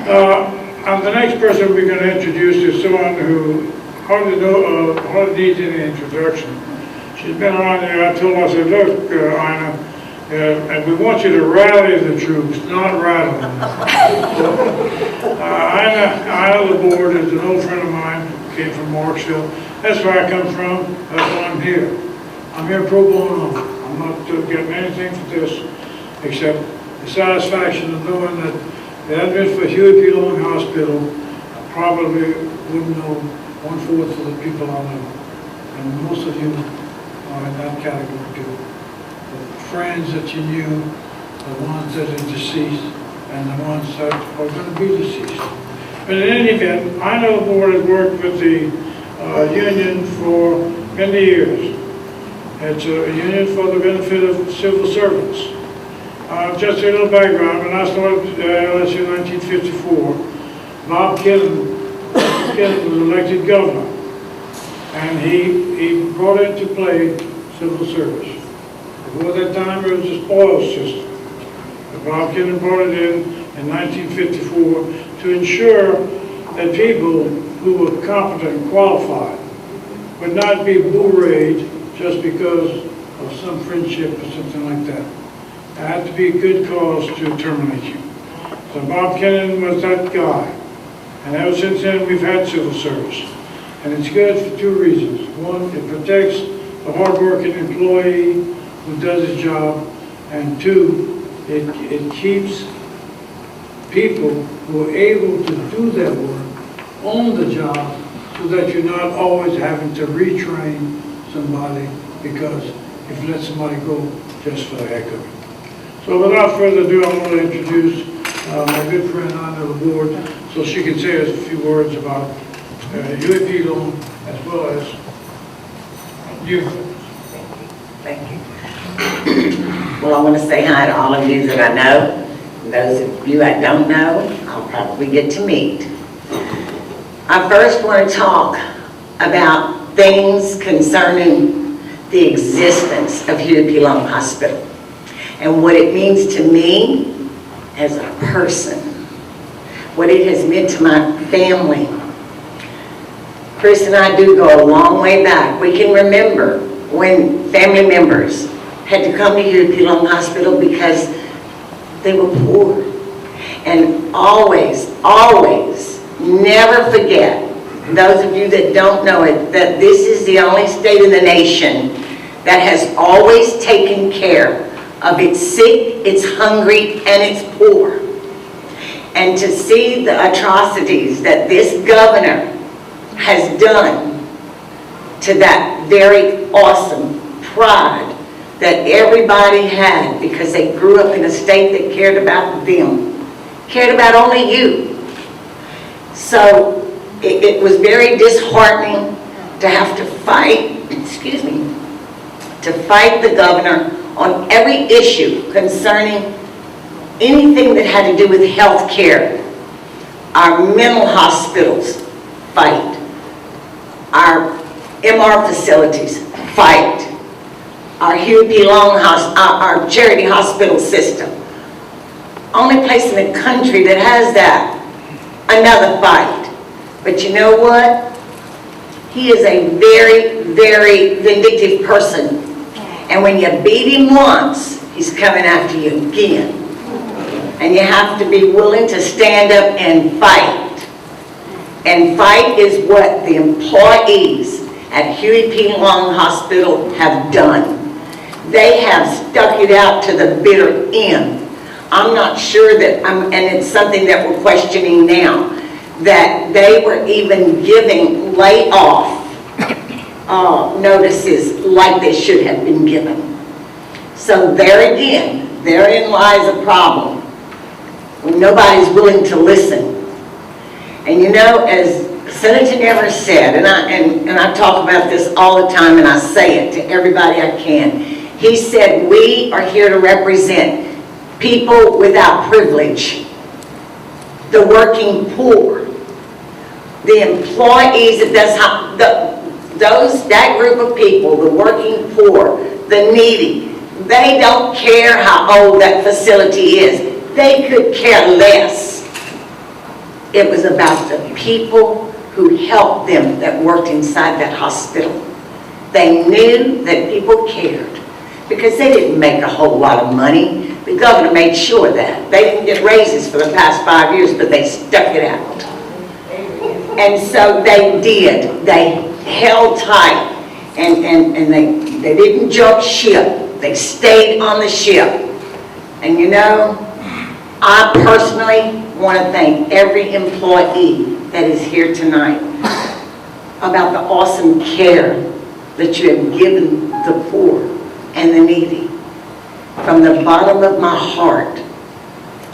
And the next person we're going to introduce is someone who hardly needs any introduction. She's been around here. I told her, I said, look, Ina, and we want you to rally the troops, not rattle them. Ina Laborde is an old friend of mine, came from Marksville. That's where I come from. That's why I'm here. I'm here pro bono. I'm not getting anything for this except the satisfaction of knowing that if it hadn't been for Huey P. Hospital, I probably wouldn't know 1/4 of the people I know. And most of you are in that category too. The friends that you knew, the ones that are deceased, and the ones that are going to be deceased. But in any event, I know the board has worked with the union for many years. It's a union for the benefit of civil servants. Just a little background, when I started LSU in 1954, Bob Kinnan was elected governor, and he brought into play civil service. Before that time, it was a spoils system. But Bob Kinnan brought it in 1954 to ensure that people who were competent and qualified would not be bull-rayed just because of some friendship or something like that. There had to be a good cause to terminate you. So Bob Kinnan was that guy. And ever since then, we've had civil service. And it's good for two reasons. One, it protects the hard-working employee who does his job. And two, it keeps people who are able to do their work on the job so that you're not always having to retrain somebody because if you let somebody go just for the heck of it. So without further ado, I'm going to introduce my good friend Ina Laborde so she can say us a few words about Huey P. loan as well as you. Thank you. Well, I want to say hi to all of you that I know. Those of you I don't know, I'll probably get to meet. I first want to talk about things concerning the existence of Huey P. Hospital and what it means to me as a person, what it has meant to my family. Chris and I do go a long way back. We can remember when family members had to come to Huey P. Hospital because they were poor. And always, always, never forget, those of you that don't know it, that this is the only state in the nation that has always taken care of its sick, its hungry, and its poor. And to see the atrocities that this governor has done to that very awesome pride that everybody had because they grew up in a state that cared about them, cared about only you. So it was very disheartening to have to fight, excuse me, to fight the governor on every issue concerning anything that had to do with health care. Our mental hospitals, fight. Our MR facilities, fight. Our Huey P. our charity hospital system. Only place in the country that has that. Another fight. But you know what? He is a very, very vindictive person. And when you beat him once, he's coming after you again. And you have to be willing to stand up and fight. And fight is what the employees at Huey P. Hospital have done. They have stuck it out to the bitter end. I'm not sure that, and it's something that we're questioning now, that they were even giving layoff notices like they should have been given. So there again, therein lies a problem when nobody's willing to listen. And you know, as Senator Never said, and I talk about this all the time and I say it to everybody I can, he said we are here to represent people without privilege, the working poor, the employees, that group of people, the working poor, the needy. They don't care how old that facility is. They could care less. It was about the people who helped them that worked inside that hospital. They knew that people cared because they didn't make a whole lot of money. The governor made sure that. They didn't get raises for the past 5 years, but they stuck it out. And so they did. They held tight and they didn't jump ship. They stayed on the ship. And you know, I personally want to thank every employee that is here tonight about the awesome care that you have given the poor and the needy. From the bottom of my heart,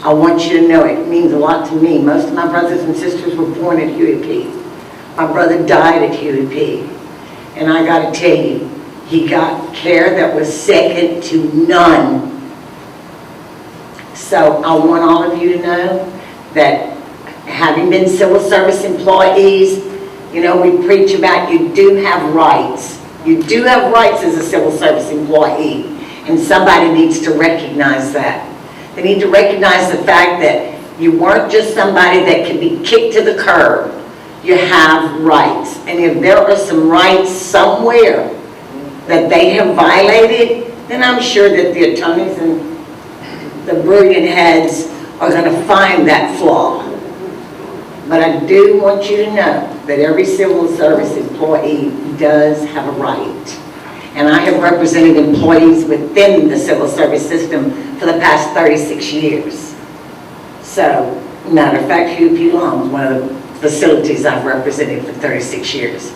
I want you to know it means a lot to me. Most of my brothers and sisters were born at Huey P. My brother died at Huey P. And I got to tell you, he got care that was second to none. So I want all of you to know that having been civil service employees, you know, we preach about you do have rights. You do have rights as a civil service employee, and somebody needs to recognize that. They need to recognize the fact that you weren't just somebody that can be kicked to the curb. You have rights, and if there are some rights somewhere that they have violated, then I'm sure that the attorneys and the brilliant heads are going to find that flaw. But I do want you to know that every civil service employee does have a right. And I have represented employees within the civil service system for the past 36 years. So, matter of fact, Huey P. Long is one of the facilities I've represented for 36 years.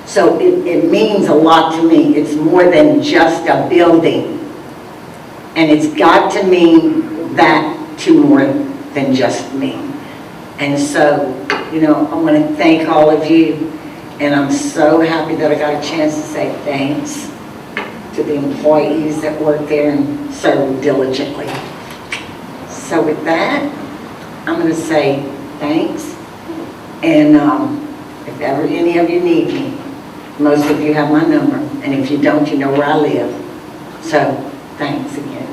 So it means a lot to me. It's more than just a building. And it's got to mean that to more than just me. And so, you know, I want to thank all of you, and I'm so happy that I got a chance to say thanks to the employees that work there and serve diligently. So with that, I'm going to say thanks, and if ever any of you need me, most of you have my number, and if you don't, you know where I live. So thanks again.